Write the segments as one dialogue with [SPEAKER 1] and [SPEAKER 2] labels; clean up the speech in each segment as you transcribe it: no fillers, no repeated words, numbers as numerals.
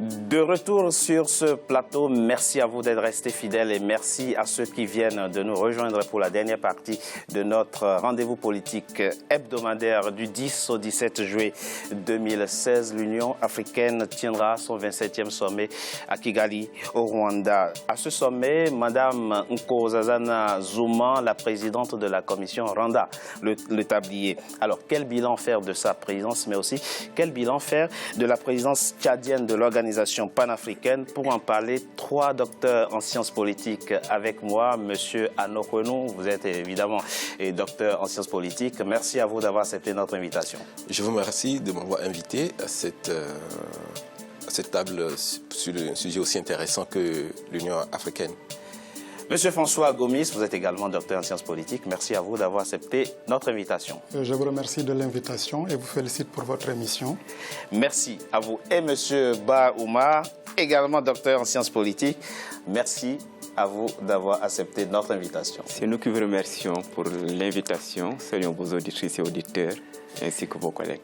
[SPEAKER 1] De retour sur ce plateau, merci à vous d'être restés fidèles et merci à ceux qui viennent de nous rejoindre pour la dernière partie de notre rendez-vous politique hebdomadaire du 10 au 17 juillet 2016. L'Union africaine tiendra son 27e sommet à Kigali, au Rwanda. À ce sommet, Mme Nkosazana Zuma, la présidente de la commission, rendra le tablier. Alors, quel bilan faire de sa présidence, mais aussi quel bilan faire de la présidence tchadienne de l'organisation panafricaine? Pour en parler, 3 docteurs en sciences politiques avec moi. Monsieur Anokwenou, vous êtes évidemment docteur en sciences politiques. Merci à vous d'avoir accepté notre invitation.
[SPEAKER 2] Je vous remercie de m'avoir invité à cette table sur un sujet aussi intéressant que l'Union africaine.
[SPEAKER 1] Monsieur François Gomis, vous êtes également docteur en sciences politiques. Merci à vous d'avoir accepté notre invitation.
[SPEAKER 3] Je vous remercie de l'invitation et vous félicite pour votre émission.
[SPEAKER 1] Merci à vous. Et monsieur Ba Oumar, également docteur en sciences politiques. Merci à vous d'avoir accepté notre invitation.
[SPEAKER 4] C'est nous qui vous remercions pour l'invitation. Saluons vos auditrices et auditeurs, ainsi que vos collègues.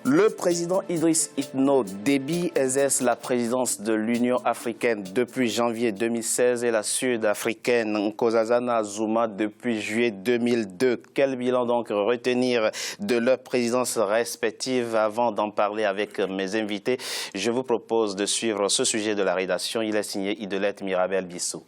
[SPEAKER 1] Le président Idriss Itno Déby exerce la présidence de l'Union africaine depuis janvier 2016 et la sud-africaine Nkosazana Zuma depuis juillet 2002. Quel bilan donc retenir de leur présidence respective? Avant d'en parler avec mes invités, je vous propose de suivre ce sujet de la rédaction. Il est signé Idelette Mirabel Bissou.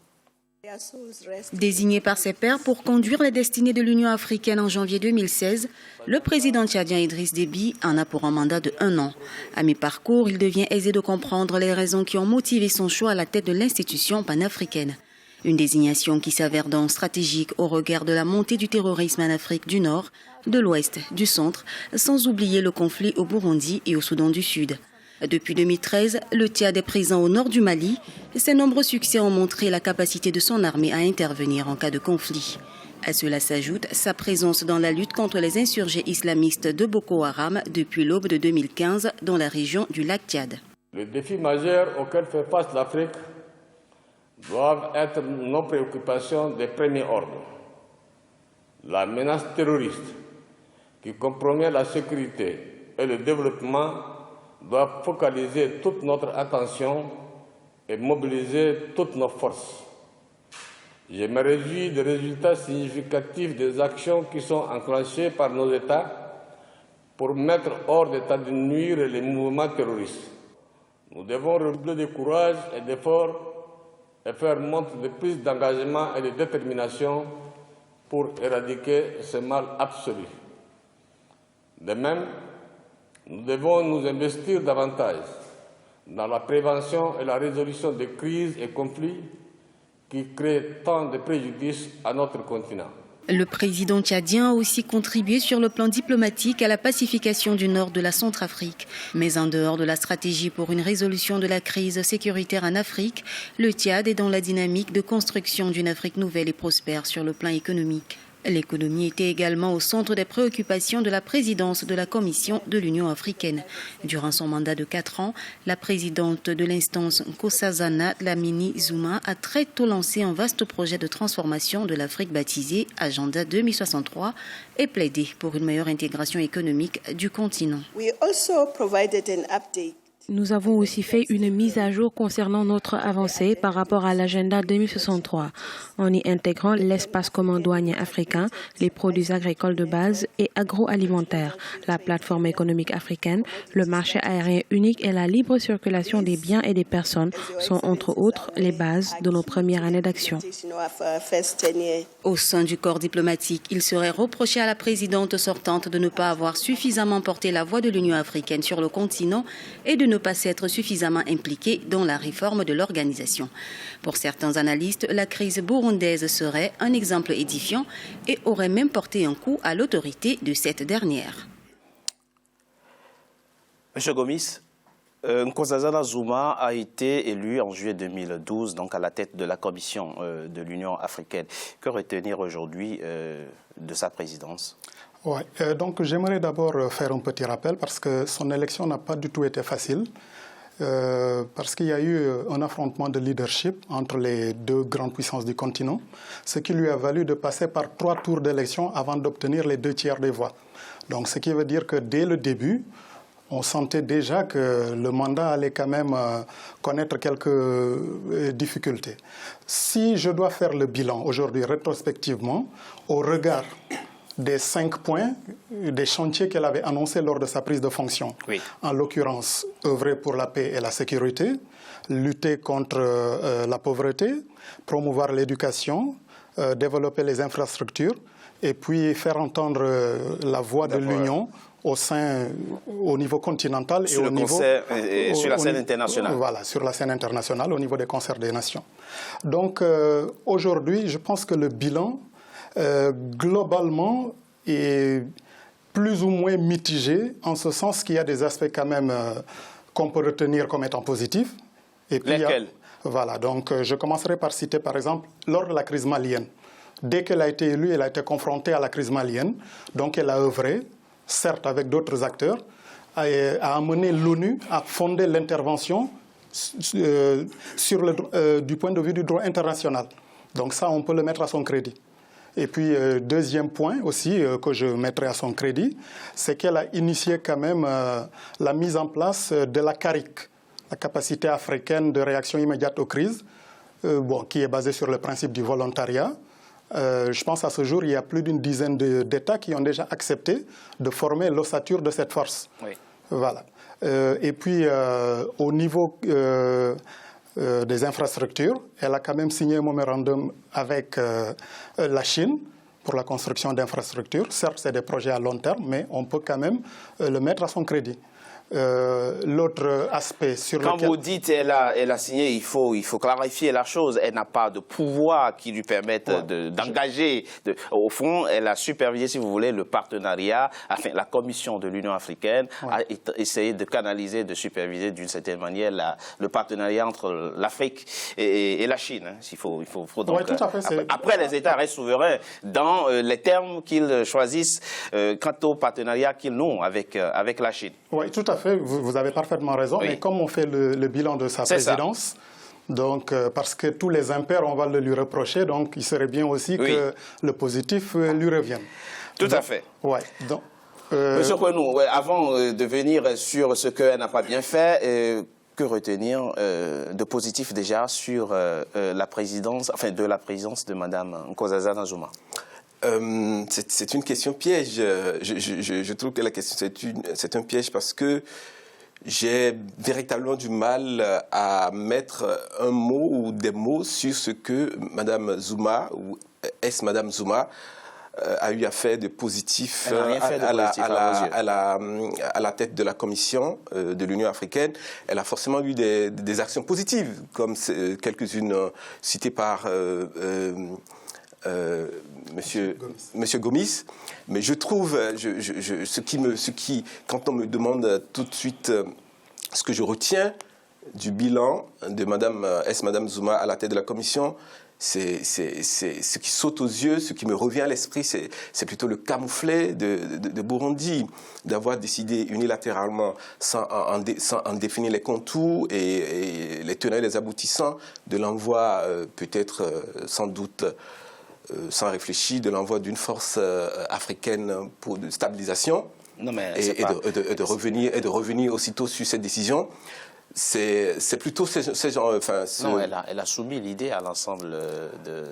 [SPEAKER 5] Désigné par ses pairs pour conduire les destinées de l'Union africaine en janvier 2016, le président tchadien Idriss Déby en a pour un mandat de 1 an. À mi-parcours, il devient aisé de comprendre les raisons qui ont motivé son choix à la tête de l'institution panafricaine. Une désignation qui s'avère donc stratégique au regard de la montée du terrorisme en Afrique du Nord, de l'Ouest, du Centre, sans oublier le conflit au Burundi et au Soudan du Sud. Depuis 2013, le Tchad est présent au nord du Mali et ses nombreux succès ont montré la capacité de son armée à intervenir en cas de conflit. À cela s'ajoute sa présence dans la lutte contre les insurgés islamistes de Boko Haram depuis l'aube de 2015 dans la région du lac Tchad.
[SPEAKER 6] Les défis majeurs auxquels fait face l'Afrique doivent être nos préoccupations de premier ordre. La menace terroriste qui compromet la sécurité et le développement doit focaliser toute notre attention et mobiliser toutes nos forces. Je me réjouis des résultats significatifs des actions qui sont enclenchées par nos États pour mettre hors d'état de nuire les mouvements terroristes. Nous devons redoubler de courage et d'efforts et faire montre de plus d'engagement et de détermination pour éradiquer ce mal absolu. De même, nous devons nous investir davantage dans la prévention et la résolution des crises et conflits qui créent tant de préjudices à notre continent.
[SPEAKER 5] Le président tchadien a aussi contribué sur le plan diplomatique à la pacification du nord de la Centrafrique. Mais en dehors de la stratégie pour une résolution de la crise sécuritaire en Afrique, le Tchad est dans la dynamique de construction d'une Afrique nouvelle et prospère sur le plan économique. L'économie était également au centre des préoccupations de la présidence de la Commission de l'Union africaine. Durant son mandat de 4 ans, la présidente de l'instance Nkosazana Dlamini Zuma a très tôt lancé un vaste projet de transformation de l'Afrique baptisé Agenda 2063 et plaidé pour une meilleure intégration économique du continent.
[SPEAKER 7] Nous avons aussi fait une mise à jour concernant notre avancée par rapport à l'agenda 2063, en y intégrant l'espace commun douanier africain, les produits agricoles de base et agroalimentaires, la plateforme économique africaine, le marché aérien unique et la libre circulation des biens et des personnes sont entre autres les bases de nos premières années d'action.
[SPEAKER 5] Au sein du corps diplomatique, il serait reproché à la présidente sortante de ne pas avoir suffisamment porté la voix de l'Union africaine sur le continent et de ne pas s'être suffisamment impliqué dans la réforme de l'organisation. Pour certains analystes, la crise burundaise serait un exemple édifiant et aurait même porté un coup à l'autorité de cette dernière.
[SPEAKER 1] Monsieur Gomis, Nkosazana Zuma a été élu en juillet 2012 donc à la tête de la Commission de l'Union africaine. Que retenir aujourd'hui de sa présidence?
[SPEAKER 3] Ouais, donc j'aimerais d'abord faire un petit rappel parce que son élection n'a pas du tout été facile. Parce qu'il y a eu un affrontement de leadership entre les 2 grandes puissances du continent, ce qui lui a valu de passer par 3 tours d'élection avant d'obtenir les 2 tiers des voix. Donc ce qui veut dire que dès le début, on sentait déjà que le mandat allait quand même connaître quelques difficultés. Si je dois faire le bilan aujourd'hui rétrospectivement, au regard des 5 points, des chantiers qu'elle avait annoncés lors de sa prise de fonction, en l'occurrence, œuvrer pour la paix et la sécurité, lutter contre la pauvreté, promouvoir l'éducation, développer les infrastructures et puis faire entendre la voix de l'Union au niveau continental
[SPEAKER 1] sur sur la scène internationale.
[SPEAKER 3] Voilà, sur la scène internationale, au niveau des concerts des nations. Donc aujourd'hui, je pense que le bilan, globalement, est plus ou moins mitigé, en ce sens qu'il y a des aspects quand même qu'on peut retenir comme étant positifs. Et puis,
[SPEAKER 1] lesquels?
[SPEAKER 3] Voilà, donc je commencerai par citer par exemple, lors de la crise malienne, dès qu'elle a été élue, elle a été confrontée à la crise malienne, donc elle a œuvré, certes avec d'autres acteurs, a amené l'ONU à fonder l'intervention du point de vue du droit international. Donc ça, on peut le mettre à son crédit. Et puis, deuxième point aussi que je mettrai à son crédit, c'est qu'elle a initié quand même la mise en place de la CARIC, la capacité africaine de réaction immédiate aux crises, qui est basée sur le principe du volontariat. Je pense à ce jour, il y a plus d'une dizaine d'États qui ont déjà accepté de former l'ossature de cette force.
[SPEAKER 1] Oui.
[SPEAKER 3] Voilà. Et puis, au niveau des infrastructures, elle a quand même signé un mémorandum avec la Chine pour la construction d'infrastructures. Certes, c'est des projets à long terme, mais on peut quand même le mettre à son crédit. L'autre aspect sur lequel...
[SPEAKER 1] Quand vous dites elle a signé, il faut clarifier la chose. Elle n'a pas de pouvoir qui lui permette d'engager. Au fond, elle a supervisé, si vous voulez, le partenariat. Enfin, la Commission de l'Union africaine a essayé de canaliser, de superviser d'une certaine manière le partenariat entre l'Afrique et la Chine. Hein. Il faut donc,
[SPEAKER 3] tout à fait,
[SPEAKER 1] après, les États restent souverains dans les termes qu'ils choisissent quant au partenariat qu'ils nouent avec la Chine.
[SPEAKER 3] Oui, tout à fait, vous avez parfaitement raison. Oui. Mais comme on fait le bilan de sa présidence, donc, parce que tous les impairs, on va le lui reprocher, donc il serait bien aussi que le positif lui revienne.
[SPEAKER 1] Tout à fait.
[SPEAKER 3] Ouais, donc,
[SPEAKER 1] Monsieur Kwenou, avant de venir sur ce qu'elle n'a pas bien fait, que retenir de positif déjà sur la présidence, enfin de la présidence de Mme Nkosazana Zuma?
[SPEAKER 2] C'est une question piège. Je trouve que la question, c'est un piège parce que j'ai véritablement du mal à mettre un mot ou des mots sur ce que Mme Zuma, ou est-ce Mme Zuma, a eu à faire de positif à la tête de la Commission de l'Union africaine. Elle a forcément eu des actions positives, comme quelques-unes citées par... Monsieur Gomis, mais je trouve, quand on me demande tout de suite ce que je retiens du bilan de Madame Zuma à la tête de la Commission, c'est ce qui saute aux yeux, ce qui me revient à l'esprit, c'est plutôt le camouflet de Burundi, d'avoir décidé unilatéralement, sans en définir les contours et les tenants et les aboutissants, de l'envoi peut-être sans doute sans réfléchir, de l'envoi d'une force africaine de stabilisation et de revenir aussitôt sur cette décision. C'est plutôt ces gens...
[SPEAKER 1] Non, elle a soumis l'idée à l'ensemble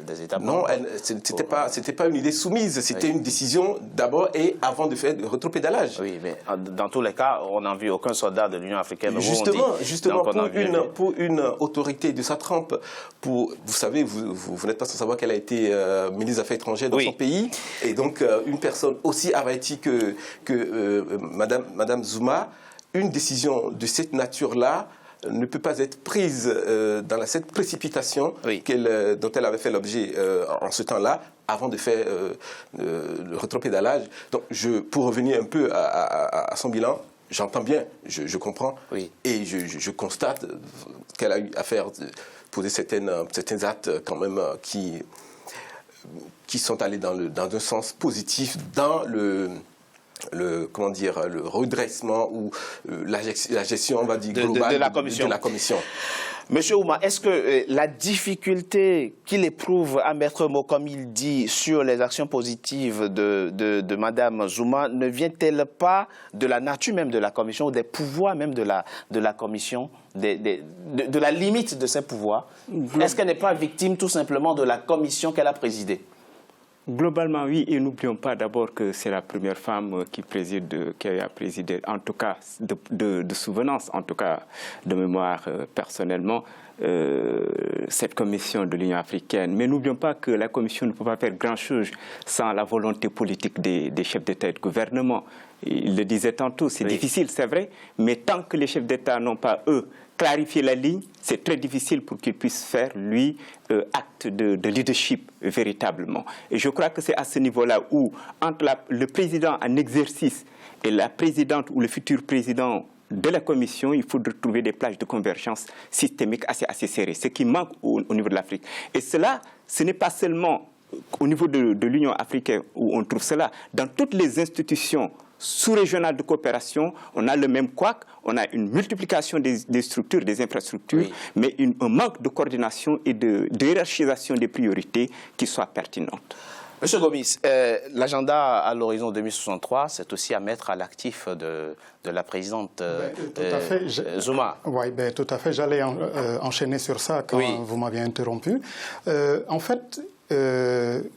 [SPEAKER 1] des États
[SPEAKER 2] Non,
[SPEAKER 1] membres.
[SPEAKER 2] c'était pas une idée soumise, c'était une décision d'abord et avant de faire le rétropédalage.
[SPEAKER 1] Oui, mais dans tous les cas, on n'a vu aucun soldat de l'Union africaine.
[SPEAKER 2] Justement, pour une autorité de sa trempe, vous savez, vous n'êtes pas sans savoir qu'elle a été ministre des Affaires étrangères dans son pays, et donc une personne aussi avertie que Madame Zuma, une décision de cette nature-là ne peut pas être prise dans cette précipitation dont elle avait fait l'objet en ce temps-là, avant de faire le rétropédalage. Donc, pour revenir un peu à son bilan, j'entends bien, je comprends, et je constate qu'elle a eu à poser certains actes quand même qui sont allés dans un sens positif dans le redressement ou la gestion, on va dire, globale
[SPEAKER 1] de la commission. Monsieur Ouma, est-ce que la difficulté qu'il éprouve à mettre mot, comme il dit, sur les actions positives de Mme Zouma ne vient-elle pas de la nature même de la commission, ou des pouvoirs même de la commission, de la limite de ses pouvoirs? Est-ce qu'elle n'est pas victime tout simplement de la commission qu'elle a présidée?
[SPEAKER 4] Globalement, oui, et n'oublions pas d'abord que c'est la première femme qui a présidé, en tout cas de souvenance, en tout cas de mémoire personnellement, cette commission de l'Union africaine. Mais n'oublions pas que la commission ne peut pas faire grand-chose sans la volonté politique des chefs d'État et de gouvernement. Il le disait tantôt, c'est difficile, c'est vrai, mais tant que les chefs d'État n'ont pas, eux, clarifié la ligne, c'est très difficile pour qu'il puisse faire, lui, acte de leadership véritablement. Et je crois que c'est à ce niveau-là où, entre le président en exercice et la présidente ou le futur président de la Commission, il faut trouver des plages de convergence systémique assez serrées, ce qui manque au niveau de l'Afrique. Et cela, ce n'est pas seulement au niveau de l'Union africaine où on trouve cela. Dans toutes les institutions sous-régionales de coopération, on a le même couac, on a une multiplication des structures, des infrastructures, mais un manque de coordination et de hiérarchisation des priorités qui soient pertinentes.
[SPEAKER 1] Monsieur Gomis, l'agenda à l'horizon 2063, c'est aussi à mettre à l'actif de la présidente Zouma.
[SPEAKER 3] Oui, tout à fait. J'allais enchaîner sur ça quand vous m'aviez interrompu. En fait,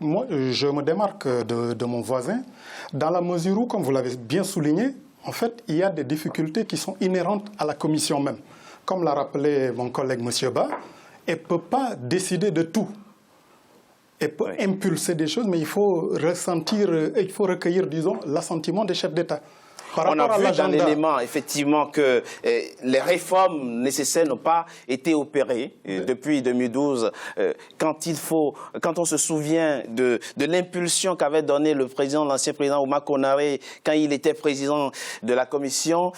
[SPEAKER 3] moi, je me démarque de mon voisin dans la mesure où, comme vous l'avez bien souligné, en fait, il y a des difficultés qui sont inhérentes à la commission même. Comme l'a rappelé mon collègue M. Ba, elle ne peut pas décider de tout. Elle peut impulser des choses, mais il faut recueillir, disons, l'assentiment des chefs d'État.
[SPEAKER 1] On a vu dans l'élément, effectivement, que les réformes nécessaires n'ont pas été opérées depuis 2012. Quand on se souvient de l'impulsion qu'avait donnée l'ancien président Ouma Konaré quand il était président de la commission,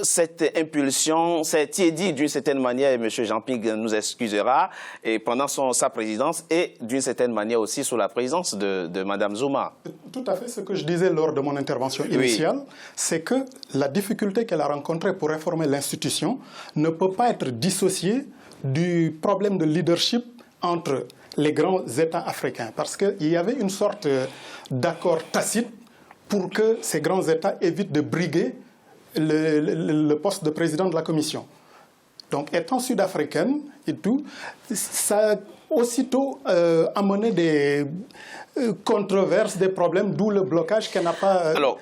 [SPEAKER 1] cette impulsion s'est tiédie d'une certaine manière, et M. Jean-Ping nous excusera, et pendant sa présidence, et d'une certaine manière aussi sous la présidence de Mme Zouma.
[SPEAKER 3] Tout à fait ce que je disais lors de mon intervention initiale, c'est que la difficulté qu'elle a rencontrée pour réformer l'institution ne peut pas être dissociée du problème de leadership entre les grands États africains. Parce qu'il y avait une sorte d'accord tacite pour que ces grands États évitent de briguer le poste de président de la Commission. Donc, étant sud-africaine et tout, ça a aussitôt amené des controverses, des problèmes, d'où le blocage qu'elle n'a pas...
[SPEAKER 1] Alors,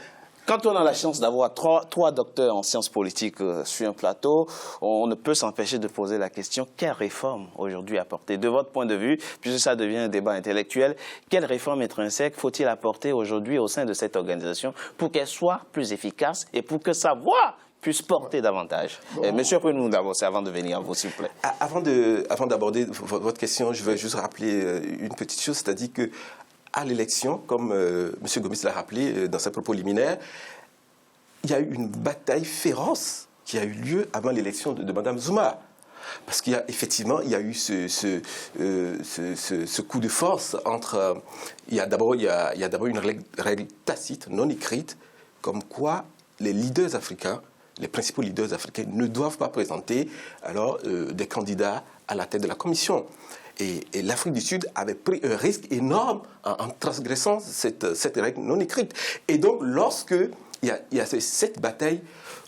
[SPEAKER 1] quand on a la chance d'avoir trois docteurs en sciences politiques sur un plateau, on ne peut s'empêcher de poser la question, quelle réforme aujourd'hui apporter? De votre point de vue, puisque ça devient un débat intellectuel, quelle réforme intrinsèque faut-il apporter aujourd'hui au sein de cette organisation pour qu'elle soit plus efficace et pour que sa voix puisse porter davantage? Monsieur, pouvez-nous d'avancer avant de venir à vous, s'il vous plaît?
[SPEAKER 2] Avant d'aborder votre question, je veux juste rappeler une petite chose, c'est-à-dire que à l'élection, comme M. Gomis l'a rappelé dans ses propos liminaires, il y a eu une bataille féroce qui a eu lieu avant l'élection de Mme Zouma. Parce qu'il y a effectivement, il y a eu ce coup de force entre... Il y a d'abord une règle tacite, non écrite, comme quoi les leaders africains, les principaux leaders africains ne doivent pas présenter alors des candidats à la tête de la commission. Et l'Afrique du Sud avait pris un risque énorme en transgressant cette règle non écrite. Et donc, lorsque il y a cette bataille,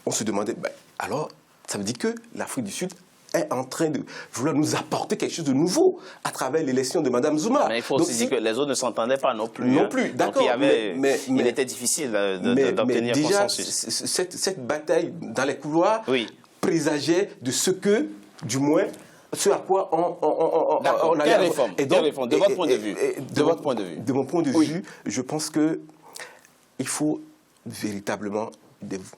[SPEAKER 2] on se demandait, alors, ça veut dire que l'Afrique du Sud est en train de vouloir nous apporter quelque chose de nouveau à travers l'élection de Mme Zouma.
[SPEAKER 1] Mais il faut aussi dire que les autres ne s'entendaient pas non plus.
[SPEAKER 2] Non plus, d'accord.
[SPEAKER 1] Il était difficile d'obtenir consensus.
[SPEAKER 2] Cette bataille dans les couloirs présageait de ce que, du moins, ce à quoi on a...
[SPEAKER 1] Quelle réforme? De votre point de vue.
[SPEAKER 2] De mon point de vue, je pense qu'il faut véritablement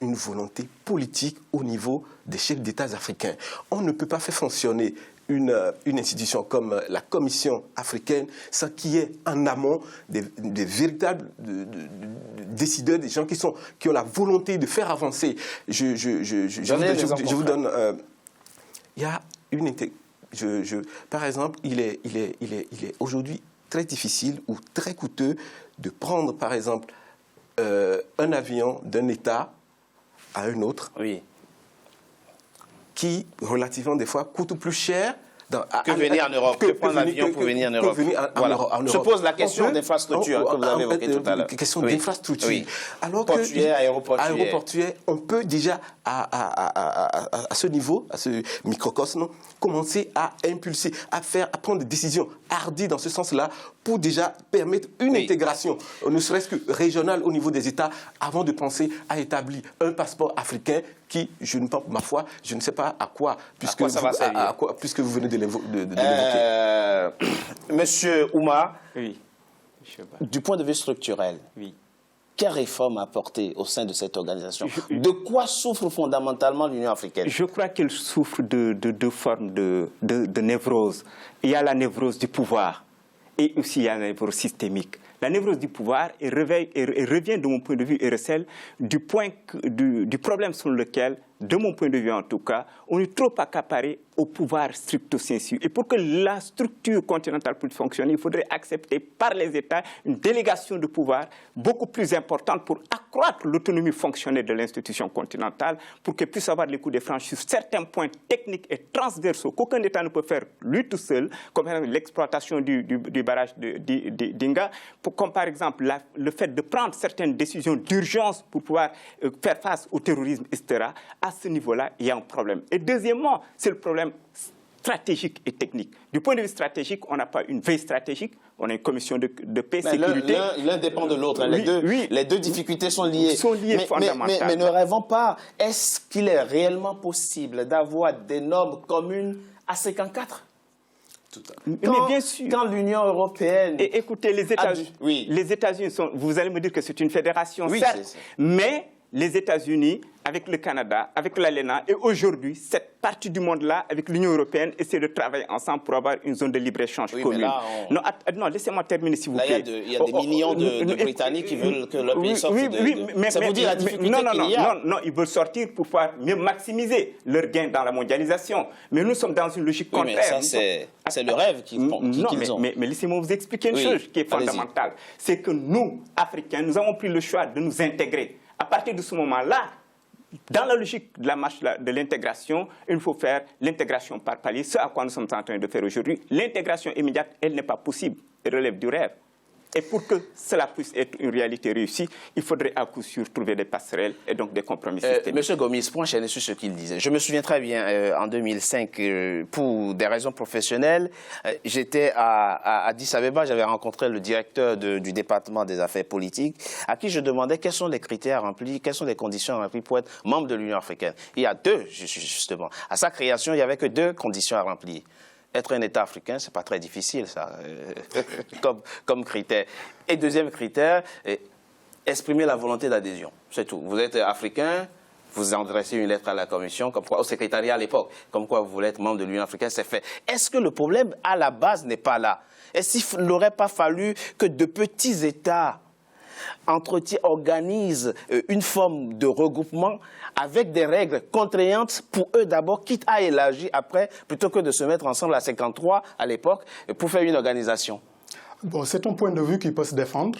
[SPEAKER 2] une volonté politique au niveau des chefs d'État africains. On ne peut pas faire fonctionner une institution comme la Commission africaine sans qu'il y ait en amont des véritables décideurs, des gens qui ont la volonté de faire avancer. Je vous donne... Il y a par exemple, il est aujourd'hui très difficile ou très coûteux de prendre, par exemple, un avion d'un État à un autre, qui, relativement des fois, coûte plus cher
[SPEAKER 1] que venir en Europe, que prendre l'avion pour venir en Europe.
[SPEAKER 2] En
[SPEAKER 1] Se pose la question d'infrastructure que vous avez évoquée tout à l'heure.
[SPEAKER 2] Question d'infrastructure. Alors
[SPEAKER 1] portuaire,
[SPEAKER 2] aéroportuaire, on peut déjà, à ce niveau, à ce microcosme, commencer à impulser, à prendre des décisions hardies dans ce sens-là pour déjà permettre une intégration, ne serait-ce que régionale au niveau des États, avant de penser à établir un passeport africain qui, ma foi, je ne sais pas à quoi, puisque vous venez de l'évoquer.
[SPEAKER 1] Monsieur Ouma, du point de vue structurel, quelle réforme apporter au sein de cette organisation? De quoi souffre fondamentalement l'Union africaine?
[SPEAKER 4] Je crois qu'elle souffre de deux formes de névrose. Il y a la névrose du pouvoir et aussi il y a la névrose systémique. La névrose du pouvoir revient, de mon point de vue, et recèle du problème sur lequel, de mon point de vue en tout cas, on est trop accaparé au pouvoir stricto sensu. Et pour que la structure continentale puisse fonctionner, il faudrait accepter par les États une délégation de pouvoir beaucoup plus importante pour accroître l'autonomie fonctionnelle de l'institution continentale, pour qu'elle puisse avoir les coups de franche sur certains points techniques et transversaux qu'aucun État ne peut faire lui tout seul, comme l'exploitation du barrage d'Inga, comme par exemple le fait de prendre certaines décisions d'urgence pour pouvoir faire face au terrorisme, etc. À ce niveau-là, il y a un problème. Et deuxièmement, c'est le problème stratégique et technique. Du point de vue stratégique, on n'a pas une veille stratégique, on a une commission de paix, sécurité.
[SPEAKER 1] L'un dépend de l'autre. Les deux difficultés sont liées.
[SPEAKER 4] Fondamentalement.
[SPEAKER 1] Mais ne rêvons pas. Est-ce qu'il est réellement possible d'avoir des normes communes à 54 ?
[SPEAKER 4] Mais bien sûr.
[SPEAKER 1] Quand l'Union européenne...
[SPEAKER 4] Et écoutez, les États-Unis sont... Vous allez me dire que c'est une fédération, certes, mais les États-Unis, avec le Canada, avec l'ALENA, et aujourd'hui, cette partie du monde-là, avec l'Union européenne, essaie de travailler ensemble pour avoir une zone de libre-échange commune. Non, laissez-moi terminer, s'il vous plaît.
[SPEAKER 1] Il y a des millions de Britanniques qui veulent que leur pays sorte de... Ça vous dit la difficulté qu'il y a?
[SPEAKER 4] Non, ils veulent sortir pour pouvoir mieux maximiser leur gain dans la mondialisation. Mais nous sommes dans une logique contraire.
[SPEAKER 1] Mais ça, c'est le rêve qu'ils ont.
[SPEAKER 4] Mais laissez-moi vous expliquer une chose qui est fondamentale. C'est que nous, Africains, nous avons pris le choix de nous intégrer. À partir de ce moment-là, dans la logique de la marche de l'intégration, il faut faire l'intégration par palier, ce à quoi nous sommes en train de faire aujourd'hui. L'intégration immédiate, elle n'est pas possible, elle relève du rêve. Et pour que cela puisse être une réalité réussie, il faudrait à coup sûr trouver des passerelles et donc des compromis systémiques.
[SPEAKER 1] Monsieur Gomis, pour enchaîner sur ce qu'il disait, je me souviens très bien, en 2005, pour des raisons professionnelles, j'étais à Addis Abeba, j'avais rencontré le directeur du département des affaires politiques, à qui je demandais quels sont les critères remplis, quelles sont les conditions remplies pour être membre de l'Union africaine. Il y a deux, justement. À sa création, il n'y avait que deux conditions à remplir. Être un État africain, ce n'est pas très difficile, ça, comme critère. Et deuxième critère, exprimer la volonté d'adhésion. C'est tout. Vous êtes africain, vous adressez une lettre à la Commission, comme quoi, au secrétariat à l'époque, comme quoi vous voulez être membre de l'Union africaine, c'est fait. Est-ce que le problème, à la base, n'est pas là? Est-ce qu'il n'aurait pas fallu que de petits États organisent une forme de regroupement avec des règles contraignantes pour eux d'abord, quitte à élargir après, plutôt que de se mettre ensemble à 53 à l'époque pour faire une organisation?
[SPEAKER 3] Bon, c'est un point de vue qui peut se défendre,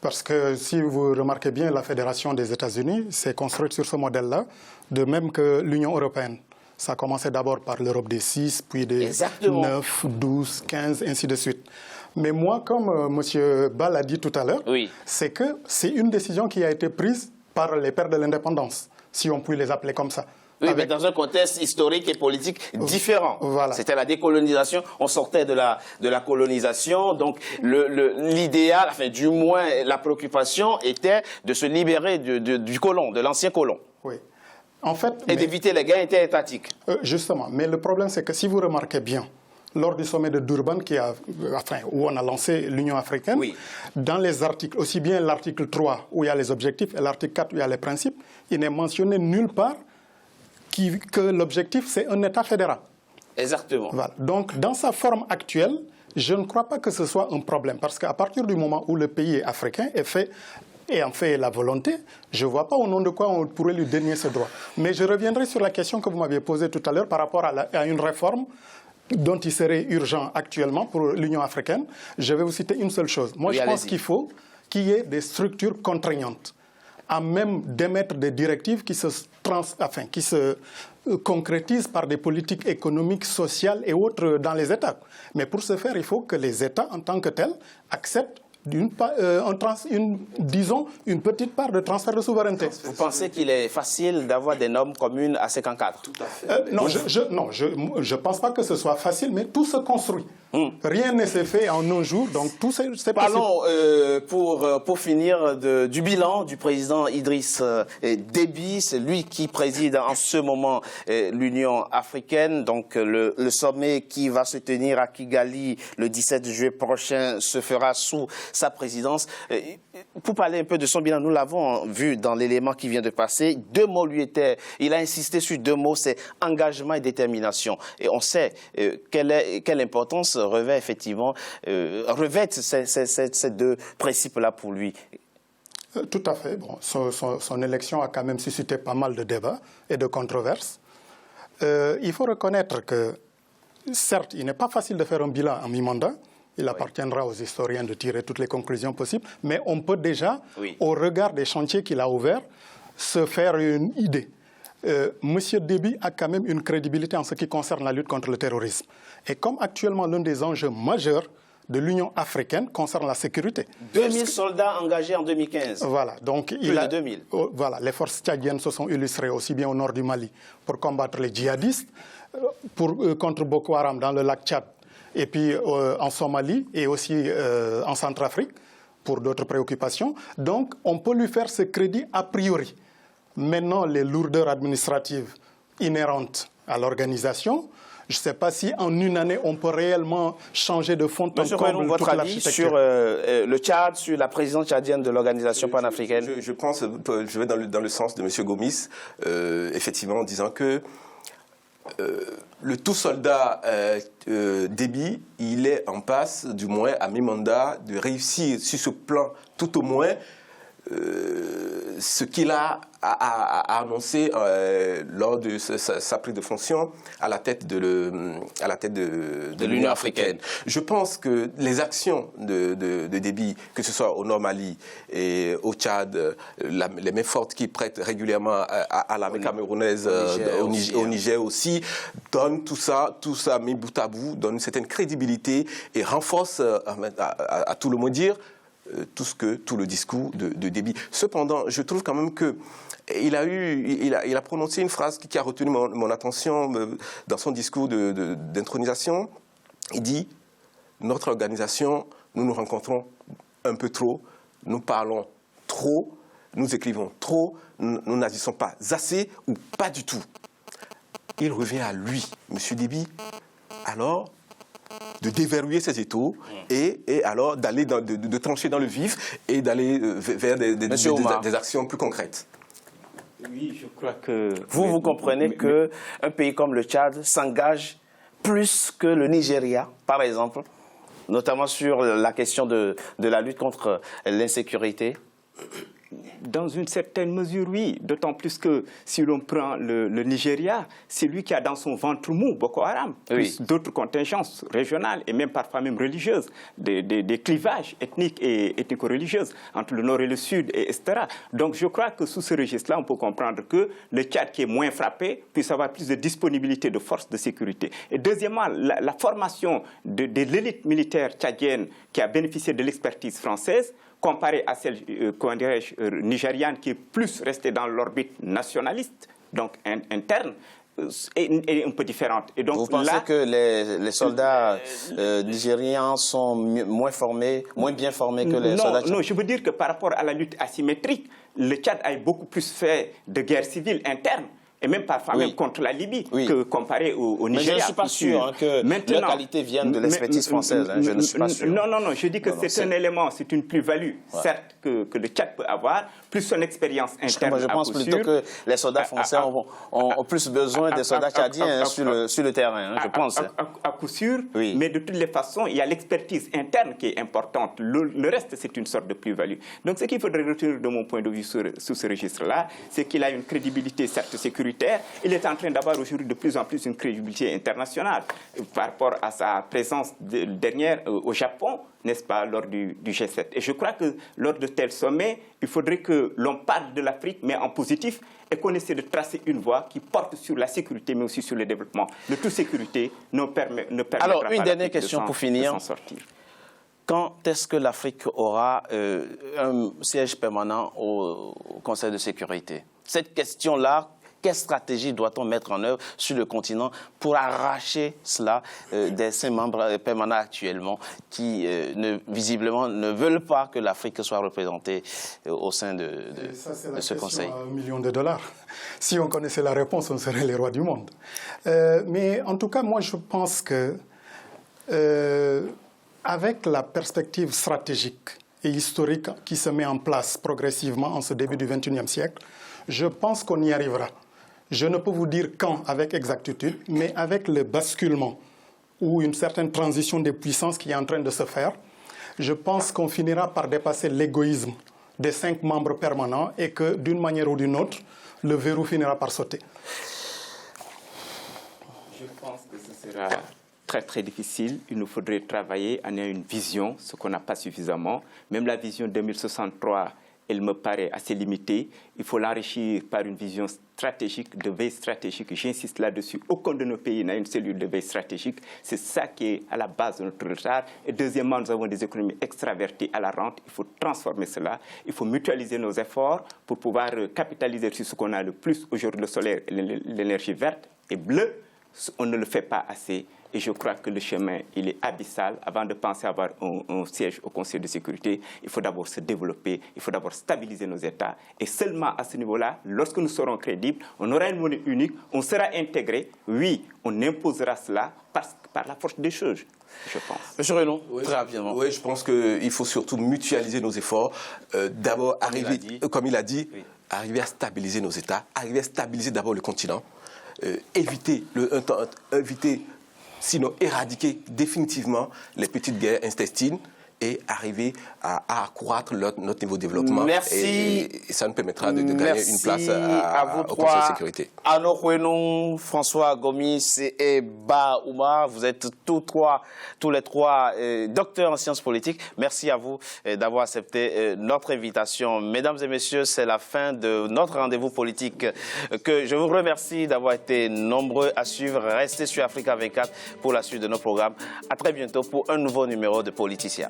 [SPEAKER 3] parce que si vous remarquez bien, la Fédération des États-Unis s'est construite sur ce modèle-là, de même que l'Union européenne. Ça a commencé d'abord par l'Europe des 6, puis des 9, 12, 15, ainsi de suite. Mais moi, comme M. Ball a dit tout à l'heure, c'est que c'est une décision qui a été prise par les pères de l'indépendance, si on peut les appeler comme ça.
[SPEAKER 1] Oui, mais dans un contexte historique et politique différent.
[SPEAKER 3] Voilà.
[SPEAKER 1] C'était la décolonisation, on sortait de la colonisation, donc l'idéal, enfin du moins la préoccupation était de se libérer du colon, de l'ancien colon.
[SPEAKER 3] Oui. En fait,
[SPEAKER 1] et d'éviter les gains interétatiques.
[SPEAKER 3] Justement, mais le problème c'est que si vous remarquez bien, lors du sommet de Durban où on a lancé l'Union africaine, dans les articles, aussi bien l'article 3 où il y a les objectifs et l'article 4 où il y a les principes, il n'est mentionné nulle part que l'objectif c'est un État fédéral.
[SPEAKER 1] Exactement.
[SPEAKER 3] Voilà. Donc dans sa forme actuelle, je ne crois pas que ce soit un problème, parce qu'à partir du moment où le pays est africain et en fait la volonté, je ne vois pas au nom de quoi on pourrait lui dénier ce droit. Mais je reviendrai sur la question que vous m'aviez posée tout à l'heure par rapport à une réforme dont il serait urgent actuellement pour l'Union africaine. Je vais vous citer une seule chose. Moi, je pense qu'il faut qu'il y ait des structures contraignantes. à même d'émettre des directives qui se concrétisent par des politiques économiques, sociales et autres dans les États. Mais pour ce faire, il faut que les États, en tant que tels, acceptent disons, une petite part de transfert de souveraineté.
[SPEAKER 1] Vous pensez qu'il est facile d'avoir des normes communes à 54?
[SPEAKER 3] Tout à fait. Non, je ne pense pas que ce soit facile, mais tout se construit. Rien ne s'est fait en un jour, donc tout c'est possible.
[SPEAKER 1] Parlons, pour finir, du bilan du président Idriss Déby. C'est lui qui préside en ce moment l'Union africaine. Donc le sommet qui va se tenir à Kigali le 17 juillet prochain se fera sous sa présidence. Pour parler un peu de son bilan, nous l'avons vu dans l'élément qui vient de passer. 2 mots lui étaient... Il a insisté sur 2 mots, c'est engagement et détermination. Et on sait quelle importance revêtent ces 2 principes-là pour lui.
[SPEAKER 3] Tout à fait. Bon, son élection a quand même suscité pas mal de débats et de controverses. Il faut reconnaître que, certes, il n'est pas facile de faire un bilan en mi-mandat. Il appartiendra aux historiens de tirer toutes les conclusions possibles. Mais on peut déjà, au regard des chantiers qu'il a ouverts, se faire une idée. Monsieur Déby a quand même une crédibilité en ce qui concerne la lutte contre le terrorisme. Et comme actuellement l'un des enjeux majeurs de l'Union africaine concerne la sécurité.
[SPEAKER 1] 2000 soldats engagés en 2015.
[SPEAKER 3] Voilà, donc
[SPEAKER 1] de 2000.
[SPEAKER 3] Voilà, les forces tchadiennes se sont illustrées aussi bien au nord du Mali pour combattre les djihadistes, contre Boko Haram dans le lac Tchad, et puis en Somalie et aussi en Centrafrique pour d'autres préoccupations. Donc on peut lui faire ce crédit a priori. Maintenant, les lourdeurs administratives inhérentes à l'organisation, je ne sais pas si en une année, on peut réellement changer de fond en comble
[SPEAKER 1] votre avis sur le Tchad, sur la présidence tchadienne de l'organisation panafricaine?
[SPEAKER 2] Je pense, je vais dans le sens de M. Gomis, effectivement, en disant que le tout soldat Déby, il est en passe, du moins à mi-mandat, de réussir sur ce plan, tout au moins, ce qu'il a annoncé lors de sa prise de fonction à la tête de l'Union africaine. Je pense que les actions de Déby, que ce soit au Nord Mali et au Tchad, les mains fortes qu'il prête régulièrement à l'armée camerounaise, au Niger aussi, donnent tout ça mis bout à bout, donne une certaine crédibilité et renforce, à tout le moins dire, tout le discours de Déby. Cependant, je trouve quand même que il a prononcé une phrase qui a retenu mon attention dans son discours d'intronisation. Il dit « Notre organisation, nous nous rencontrons un peu trop, nous parlons trop, nous écrivons trop, nous n'agissons pas assez ou pas du tout. » Il revient à lui, M. Déby, alors de déverrouiller ses étaux et alors d'aller de trancher dans le vif et d'aller vers des actions plus concrètes.
[SPEAKER 1] Oui, je crois que vous comprenez qu'un pays comme le Tchad s'engage plus que le Nigeria, par exemple, notamment sur la question de la lutte contre l'insécurité.
[SPEAKER 4] Dans une certaine mesure, oui. D'autant plus que si l'on prend le Nigeria, c'est lui qui a dans son ventre mou Boko Haram, plus d'autres contingences régionales et même parfois même religieuses, des clivages ethniques et ethnico-religieuses entre le nord et le sud, etc. Donc je crois que sous ce registre-là, on peut comprendre que le Tchad, qui est moins frappé, puisse avoir plus de disponibilité de forces de sécurité. Et deuxièmement, la formation de l'élite militaire tchadienne qui a bénéficié de l'expertise française, comparée à celle, nigériane, qui est plus restée dans l'orbite nationaliste, donc interne, est un peu différente. Et donc,
[SPEAKER 1] vous pensez que les soldats nigérians sont moins bien formés que les soldats tchadiens?
[SPEAKER 4] Non, je veux dire que par rapport à la lutte asymétrique, le Tchad a beaucoup plus fait de guerre civile interne, et même parfois même contre la Libye, que comparé au Nigeria.
[SPEAKER 1] Mais je ne suis pas sûr que la qualité vienne de l'expertise française. Je ne suis pas sûr.
[SPEAKER 4] Non, je dis que c'est un élément, c'est une plus-value, certes, que le Tchad peut avoir, plus son expérience interne.
[SPEAKER 1] Je pense plutôt que les soldats français ont plus besoin des soldats tchadiens sur le terrain, je pense.
[SPEAKER 4] À coup sûr, mais de toutes les façons, il y a l'expertise interne qui est importante. Le reste, c'est une sorte de plus-value. Donc, ce qu'il faudrait retenir de mon point de vue sous ce registre-là, c'est qu'il a une crédibilité, certes, sécuritaire, sécuritaire, il est en train d'avoir aujourd'hui de plus en plus une crédibilité internationale par rapport à sa présence dernière au Japon, n'est-ce pas, lors du G7. Et je crois que lors de tels sommets, il faudrait que l'on parle de l'Afrique, mais en positif, et qu'on essaie de tracer une voie qui porte sur la sécurité, mais aussi sur le développement. Le tout sécurité ne permettra
[SPEAKER 1] Alors,
[SPEAKER 4] pas
[SPEAKER 1] une dernière question pour finir.
[SPEAKER 4] de s'en sortir.
[SPEAKER 1] Quand est-ce que l'Afrique aura un siège permanent au Conseil de sécurité? Cette question-là, quelle stratégie doit-on mettre en œuvre sur le continent pour arracher cela des 5 membres permanents actuellement qui, visiblement, ne veulent pas que l'Afrique soit représentée au sein de ce Conseil?
[SPEAKER 3] $1 million. Si on connaissait la réponse, on serait les rois du monde. Mais en tout cas, moi, je pense que avec la perspective stratégique et historique qui se met en place progressivement en ce début du XXIe siècle, je pense qu'on y arrivera. Je ne peux vous dire quand avec exactitude, mais avec le basculement ou une certaine transition des puissances qui est en train de se faire, je pense qu'on finira par dépasser l'égoïsme des 5 membres permanents et que d'une manière ou d'une autre, le verrou finira par sauter.
[SPEAKER 4] Je pense que ce sera très très difficile. Il nous faudrait travailler en ayant une vision, ce qu'on n'a pas suffisamment. Même la vision 2063, elle me paraît assez limitée. Il faut l'enrichir par une vision stratégique, de veille stratégique. J'insiste là-dessus. Aucun de nos pays n'a une cellule de veille stratégique. C'est ça qui est à la base de notre retard. Et deuxièmement, nous avons des économies extraverties à la rente. Il faut transformer cela. Il faut mutualiser nos efforts pour pouvoir capitaliser sur ce qu'on a le plus aujourd'hui, le solaire et l'énergie verte et bleue. On ne le fait pas assez. Et je crois que le chemin, il est abyssal. Avant de penser avoir un siège au Conseil de sécurité, il faut d'abord se développer, il faut d'abord stabiliser nos États. Et seulement à ce niveau-là, lorsque nous serons crédibles, on aura une monnaie unique, on sera intégré. Oui, on imposera cela par la force des choses, je pense.
[SPEAKER 1] Monsieur Renaud, très rapidement.
[SPEAKER 2] Oui, je pense qu'il faut surtout mutualiser nos efforts. D'abord, arriver, comme il a dit, oui, arriver à stabiliser nos États, arriver à stabiliser d'abord le continent, éviter sinon éradiquer définitivement les petites guerres intestines et arriver à accroître notre niveau de développement.
[SPEAKER 1] Merci.
[SPEAKER 2] Et ça nous permettra de gagner une place au Conseil de sécurité.
[SPEAKER 1] Arnaud Renaud, François Gomis et Ba Oumar, vous êtes tous les trois docteurs en sciences politiques. Merci à vous d'avoir accepté notre invitation. Mesdames et messieurs, c'est la fin de notre rendez-vous politique. Je vous remercie d'avoir été nombreux à suivre. Restez sur Africa 24 pour la suite de nos programmes. À très bientôt pour un nouveau numéro de Politicien.